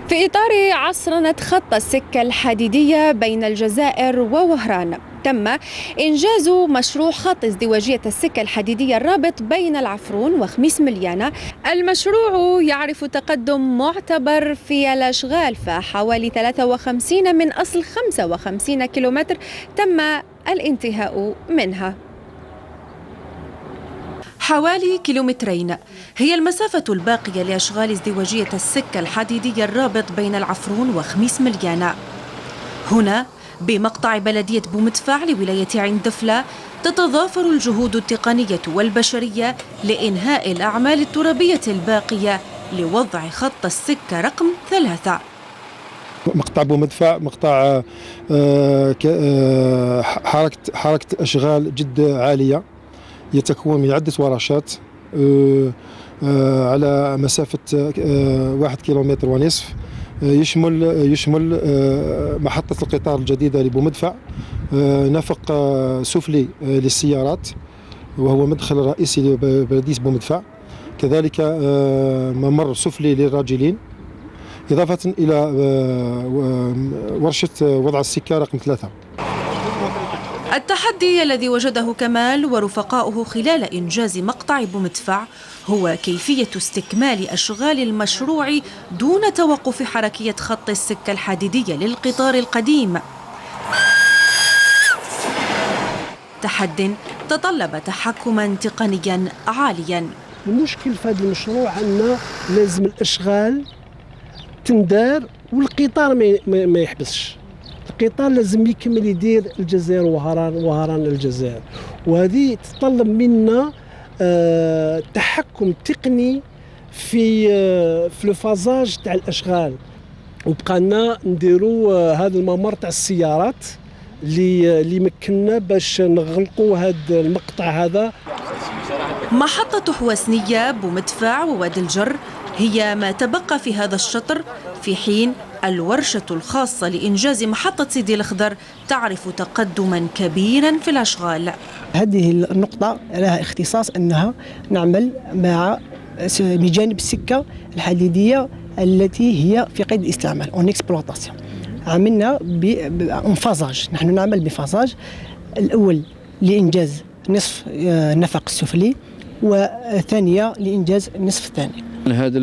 في إطار عصرنة خط السكة الحديدية بين الجزائر ووهران، تم إنجاز مشروع خط ازدواجية السكة الحديدية الرابط بين العفرون وخميس مليانة. المشروع يعرف تقدم معتبر في الأشغال، فحوالي 53 من أصل 55 كيلومتر تم الانتهاء منها. حوالي كيلومترين هي المسافة الباقية لأشغال ازدواجية السكة الحديدية الرابط بين العفرون وخميس مليانة. هنا بمقطع بلدية بومدفع لولاية عين دفلة تتضافر الجهود التقنية والبشرية لإنهاء الأعمال الترابية الباقية لوضع خط السكة رقم 3. مقطع بومدفع مقطع حركة أشغال جد عالية، يتكون من عدة ورشات على مسافة 1 كيلومتر ونصف. يشمل محطة القطار الجديدة لبومدفع، نفق سفلي للسيارات وهو مدخل رئيسي لبلدية بومدفع، كذلك ممر سفلي للراجلين، إضافة إلى ورشة وضع السكة رقم 3. التحدي الذي وجده كمال ورفقاؤه خلال إنجاز مقطع بومدفع هو كيفية استكمال أشغال المشروع دون توقف حركية خط السكة الحديدية للقطار القديم. تحد تطلب تحكما تقنيا عاليا. المشكل في هذا المشروع أن لازم الأشغال تندار والقطار ما يحبسش. القطار لازم يكمل يدير الجزائر وهران الجزائر، وهذه تتطلب منا تحكم تقني في الفازاج تاع الاشغال، وبقانا نديروا هذا الممر تاع السيارات اللي مكننا باش نغلقوا هذا المقطع هذا. محطة حواسنية بومدفع ووادي الجر هي ما تبقى في هذا الشطر، في حين الورشة الخاصة لإنجاز محطة سيدي الخضر تعرف تقدما كبيرا في الأشغال. هذه النقطة لها اختصاص أنها نعمل مع بجانب السكة الحديدية التي هي في قيد الاستعمال اون اكسبلوطاسيون. عملنا بفازاج، نحن نعمل بفازاج الأول لإنجاز نصف النفق السفلي، والثانية لإنجاز النصف الثاني. هذا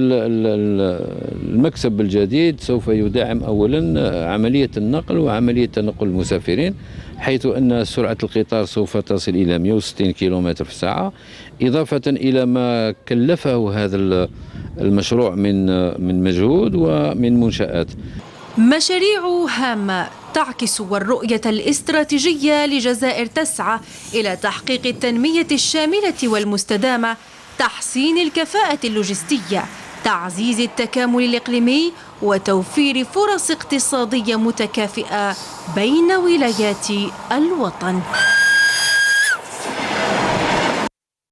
المكسب الجديد سوف يدعم أولا عملية النقل وعملية تنقل المسافرين، حيث أن سرعة القطار سوف تصل إلى 160 كيلومتر في الساعة، إضافة إلى ما كلفه هذا المشروع من مجهود ومن منشآت. مشاريع هامة تعكس الرؤية الاستراتيجية لجزائر تسعى إلى تحقيق التنمية الشاملة والمستدامة، تحسين الكفاءة اللوجستية، تعزيز التكامل الإقليمي، وتوفير فرص اقتصادية متكافئة بين ولايات الوطن.